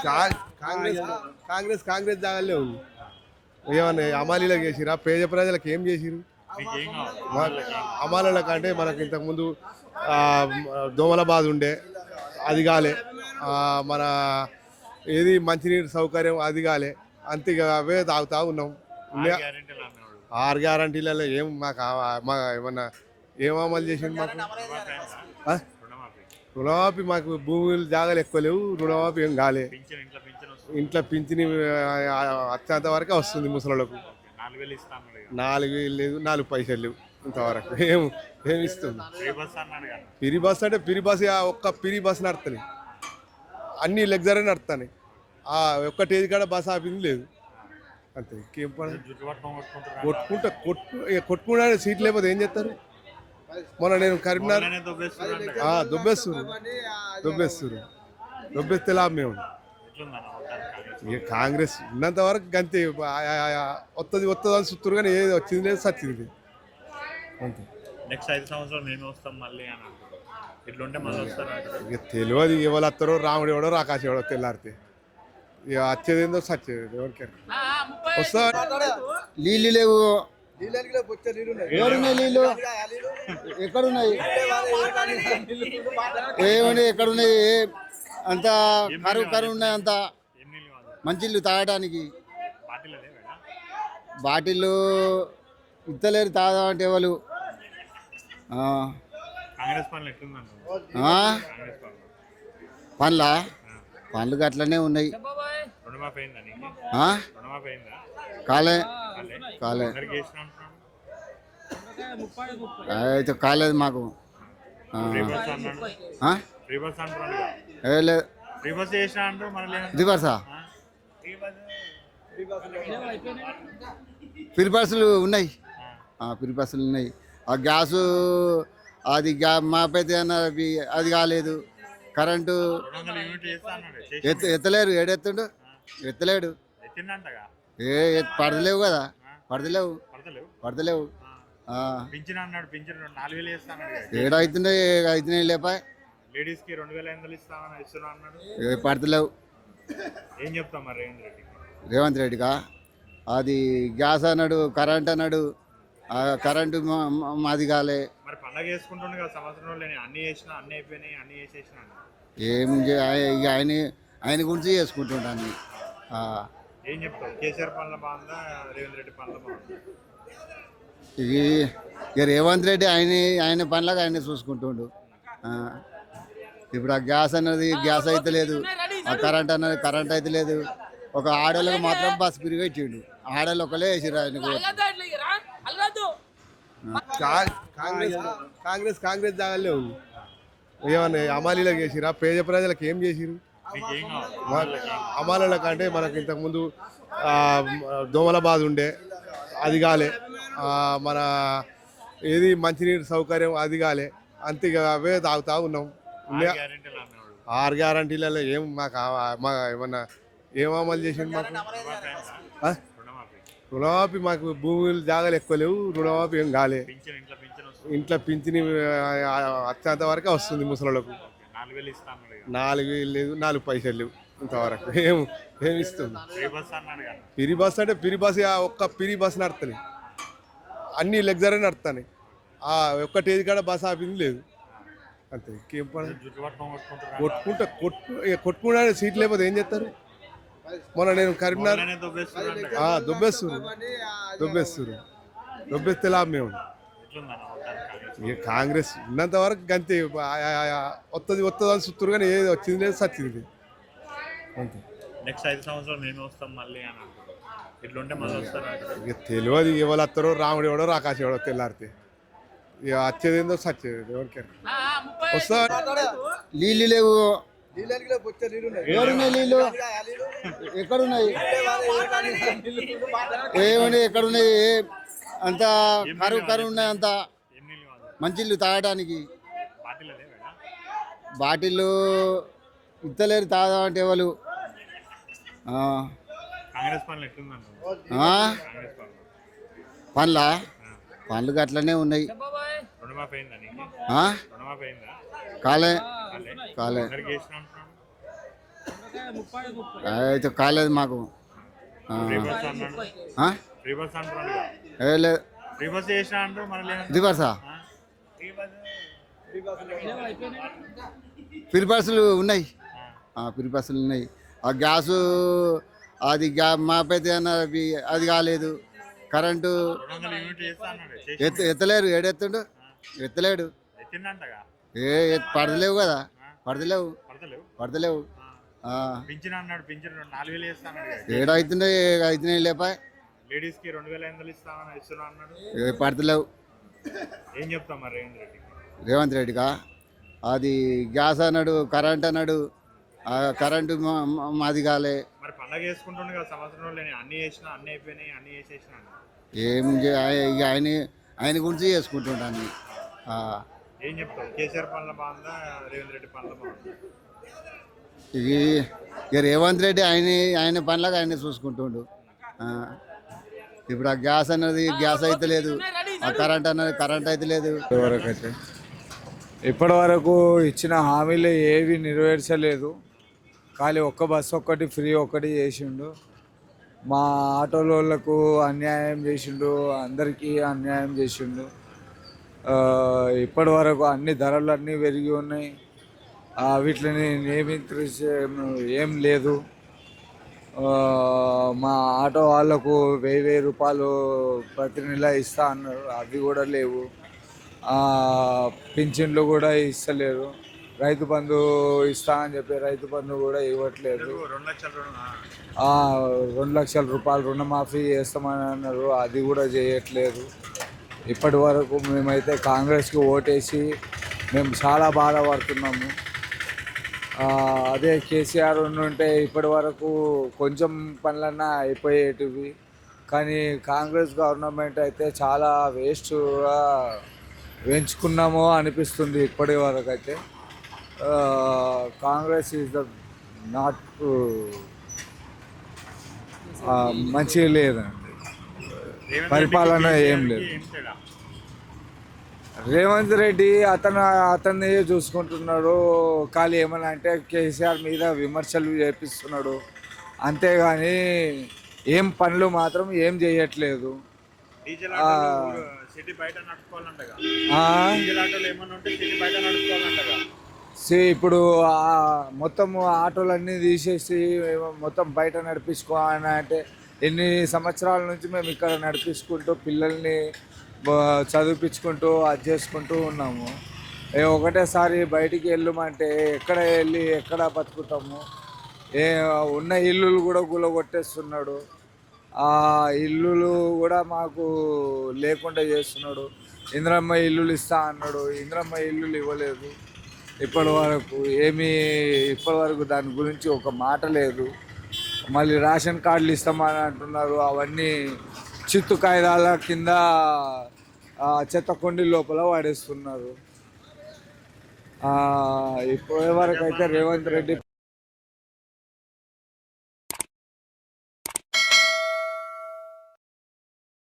కాంగ్రెస్ కాంగ్రెస్ కాంగ్రెస్ జాగాలే ఉంది. ఏమన్నా అమాలీలకు చేసిరా? పేద ప్రజలకు ఏం చేసిరు? అమాలీల కంటే మనకు ఇంతకుముందు దోమల బాధ ఉండే, అది కాలే. మన ఏది మంచినీరు సౌకర్యం అది కాలే. అంతే అవే తాగుతా ఉన్నాం. 6 గ్యారంటీలలో ఏం మాకు ఏమన్నా ఏం అమలు చేసింది మాకు? రుణమాఫీ మాకు భూములు జాగాలు ఎక్కువ లేవు. రుణమాఫీ ఏం కాలే. ఇంట్లో పింఛని వచ్చేంత వరకే వస్తుంది ముసలిలకు. 4,000 లేదు, 4 పైసలు లేవు ఇంతవరకు. ఏమి ఇస్తుంది? పిరి బస్ అంటే పిరి బస్ ఒక్క పిరి బస్ నడుతుంది, అన్ని లగ్జరీ నడుస్తాయి. ఒక్క తేదీ కాడ బస్ ఆపింది లేదు. అంతే. ఇంకేం పని? కొట్టుకుంటే సీట్లు లేకపోతే ఏం చేస్తారు? మొన్న నేను కరీంనగర్ దొబ్బేస్తే లాభం మేము. ఇక కాంగ్రెస్ ఉన్నంత వరకు గంతే. వస్తుంది అని చూస్తారు కానీ ఏది వచ్చింది లేదు, సచ్చింది అంతే. నెక్స్ట్ 5 సంవత్సరాలు మేము వస్తాం మళ్ళీ అని ఇట్లుంటే మళ్ళీ వస్తారు. ఇక తెలియదు ఎవరు వస్తారో, రాముడు ఎవడో రాకాశ ఎవడో తెల్లారితే. ఇక వచ్చేది ఏందో సచ్చేది ఎవరికి వస్తా. నీళ్ళు లేవు. ఎవరున్నాయి నీళ్ళు? ఎక్కడున్నాయి? ఏమున్నాయి? ఎక్కడున్నాయి? అంత కరువు ఉన్నాయి. అంత మంచిళ్ళు తాగడానికి బాటిళ్ళు ఇత్తలేరు తాగమంటే ఎవరు? పండ్లు అట్లనే ఉన్నాయి. కాలే అయితే కాలేదు మాకు. రివర్సా? ఫ్రీ బస్సులు ఉన్నాయి. ఫ్రీ బస్సులు ఉన్నాయి. ఆ గ్యాసు అది మాపైతే అది కాలేదు. కరెంటు ఎత్తలేరు. ఏడెత్తుండు? ఎత్తలేడు. పడతలేవు కదా, పడతలేవు. ఏడవుతుండే అవుతున్నాయి లేపా. పడతలేవు. ఏం చెప్తాం మరి రేవంత్ రెడ్డికా? అది గ్యాస్ అన్నాడు, కరెంట్ అన్నాడు. కరెంటు మాది కాలే. మరి పండగ చేసుకుంటుండే కదా సంవత్సరంలో. అన్ని చేసినా, అన్ని అయిపోయినాయి, అన్ని చేసేసిన. ఆయన గురించి చేసుకుంటుండే అన్ని. ఏం చెప్తావు? కేసీఆర్ పనుల బాగుందా, రేవంత్ రెడ్డి పనుల బాగుందా? ఇక రేవంత్ రెడ్డి ఆయన పనులకు ఆయన చూసుకుంటుండు. ఇప్పుడు ఆ గ్యాస్ అన్నది గ్యాస్ అయితే లేదు, ఆ కరెంట్ అన్నది కరెంట్ అయితే లేదు. ఒక ఆడోళ్ళకి మాత్రం బస్ ఫ్రీ పెట్టిండు. ఆడోళ్ళు ఒకళ్ళే వేసిరు ఆయనకు. కాంగ్రెస్ కాంగ్రెస్ జాగాలే ఉంది. ఏమన్నా అమాలీలకు చేసిరా? పేద ప్రజలకు ఏం చేసిరు? అమాలీల కంటే మనకు ఇంతకుముందు దోమల బాధ ఉండే, అది కాలే. మన ఏది మంచినీరు సౌకర్యం అది కాలే. అంతే అవే తాగుతా ఉన్నాం. 6 గ్యారంటీలలో ఏం మాకు ఏమన్నా ఏం అమలు చేసింది మాకు? రుణమాఫీ మాకు భూములు జాగాలు ఎక్కువ లేవు. రుణమాఫీ ఏం కాలే. ఇంట్లో పింఛని వచ్చేంత వరకే వస్తుంది ముసలిలకు. 4,000 లేదు, 4 పైసలు లేవు ఇంతవరకు. ఏమి ఇస్తుంది? పిరి బస్ అంటే పిరి బస్ ఒక్క పిరి బస్ నడుతుంది, అన్ని లగ్జరీ నడుస్తాయి. ఒక్క తేదీ కాడ బస్ ఆపింది లేదు. అంతే. ఇంకేం పని? కొట్టుకుంటే సీట్లు లేకపోతే ఏం చేస్తారు? మొన్న నేను కరీంనగర్ దొబ్బేస్తే లాభం మేము. ఇక కాంగ్రెస్ ఉన్నంత వరకు గంతే. వస్తుంది అని చూస్తారు కానీ ఏది వచ్చింది లేదు, సచ్చింది అంతే. నెక్స్ట్ 5 సంవత్సరాలు మేము వస్తాం మళ్ళీ అని ఇట్లుంటే మళ్ళీ వస్తారు. ఇక తెలియదు ఎవరు వస్తారో, రాముడు ఎవడో రాకాశ ఎవడో తెల్లారితే. ఇక వచ్చేది ఏందో సచ్చేది ఎవరికి వస్తా. నీళ్ళు లేవు. ఎవరున్నాయి నీళ్ళు? ఎక్కడున్నాయి? ఏమున్నాయి? ఎక్కడున్నాయి? అంత కరువు ఉన్నాయి. అంత మంచిళ్ళు తాగడానికి బాటిళ్ళు ఇత్తలేరు తాగమంటే ఎవరు? పండ్లు అట్లనే ఉన్నాయి. కాలే అయితే కాలేదు మాకు. ఫ్రీ బస్ అన్నాడు, ఆ? ఫ్రీ బస్ అంటున్నాడు. ఏ లేదు. ఫ్రీ బస్ చేసినా అంటారు మళ్ళీ రివర్సా? ఫ్రీ బస్సులు ఉన్నాయి. ఫ్రీ బస్సులు ఉన్నాయి. ఆ గ్యాసు అది మాపైతే అది కాలేదు. కరెంటు 200 యూనిట్ చేస్తా అన్నాడు. ఎత్తలేరు. ఏడెత్తుండు, ఎత్తలేడు. ఎత్తిండంటగా. పడతలేవు కదా, పడతలేవు, పడతలేవు. పడతలేవు. పింఛన్ అన్నాడు, పింఛన్ 4000 ఇస్తా అన్నాడు. ఏడవుతున్నాయి లేపా. లేడీస్ కి 2500 ఇస్తున్నా అన్నాడు. పడతలేవు. ఏం చెప్తాం మరి రేవంత్ రెడ్డి? రేవంత్ రెడ్డిగా అది గ్యాస్ అన్నాడు, కరెంట్ అన్నాడు. కరెంటు మాది కాలే. మరి పండగ చేసుకుంటుండే కదా సంవత్సరంలో, అన్ని చేసినా, అన్ని అయిపోయినాయి, అన్ని చేసేసిన. ఏం ఇక ఆయన గురించి చేసుకుంటుంటాను. ఏం చెప్తావు? కేసీఆర్ పనుల బాగుందా, రేవంత్ రెడ్డి పనుల బాగుందా? ఇది ఇక రేవంత్ రెడ్డి ఆయన పనులకు ఆయన చూసుకుంటుండు. ఇప్పుడు ఆ గ్యాస్ అన్నది గ్యాస్ అయితే లేదు, ఆ కరెంట్ అన్నది కరెంట్ అయితే లేదు. ఇప్పటి వరకు ఇచ్చిన హామీలు ఏవి నెరవేర్చలేదు. ఖాళీ ఒక్క బస్సు ఒక్కటి ఫ్రీ ఒక్కటి చేసిండు. మా ఆటోలకు అన్యాయం చేసిండు, అందరికీ అన్యాయం చేసిండు. ఇప్పటి వరకు అన్ని ధరలు అన్నీ పెరిగి ఉన్నాయి. వీటిని నియమించే ఏం లేదు. మా ఆటో వాళ్ళకు 1000 రూపాయలు ప్రతి నెల ఇస్తా అన్నారు, అవి కూడా లేవు. పింఛన్లు కూడా ఇస్తలేరు. రైతు బంధు ఇస్తా అని చెప్పి రైతు బంధు కూడా ఇవ్వట్లేదు. 2 లక్షల రూపాయలు రుణమాఫీ చేస్తామని అన్నారు, అది కూడా చేయట్లేదు. ఇప్పటి వరకు మేమైతే కాంగ్రెస్కి ఓటేసి మేము చాలా బాధపడుతున్నాము. అదే కేసీఆర్ ఉంటే ఇప్పటి వరకు కొంచెం పనులన్నా అయిపోయేటివి. కానీ కాంగ్రెస్ గవర్నమెంట్ అయితే చాలా వేస్ట్గా పెంచుకున్నామో అనిపిస్తుంది ఇప్పటి వరకు అయితే. కాంగ్రెస్ ఈజ్ ద నాట్ మంచిగా లేదండి, పరిపాలన ఏం లేదు. రేవంత్ రెడ్డి అతన్ని చూసుకుంటున్నాడు. ఖాళీ ఏమన్నా అంటే కేసీఆర్ మీద విమర్శలు చేపిస్తున్నాడు, అంతేగాని ఏం పనులు మాత్రం ఏం చేయట్లేదు. ఇప్పుడు మొత్తం ఆటోలన్నీ తీసేసి మొత్తం బయట నడిపించుకోవాలని అంటే ఎన్ని సంవత్సరాల నుంచి మేము ఇక్కడ నడిపించుకుంటూ పిల్లల్ని చదివించుకుంటూ అది చేసుకుంటూ ఉన్నాము. ఒకటేసారి బయటికి వెళ్ళమంటే ఎక్కడ వెళ్ళి ఎక్కడ బతుకుతాము? ఉన్న ఇల్లులు కూడా కూలగొట్టేస్తున్నాడు. ఆ ఇల్లులు కూడా మాకు లేకుండా చేస్తున్నాడు. ఇందిరమ్మ ఇల్లులు ఇస్తా అన్నాడు, ఇందిరమ్మ ఇల్లులు ఇవ్వలేదు ఇప్పటి వరకు దాని గురించి ఒక మాట లేదు. మళ్ళీ రేషన్ కార్డులు ఇస్తామని అంటున్నారు, అవన్నీ చిత్తు కాగితాల కింద చెత్త కొండి లోపల వాడేస్తున్నారు. ఇప్పటి వరకు అయితే రేవంత్ రెడ్డి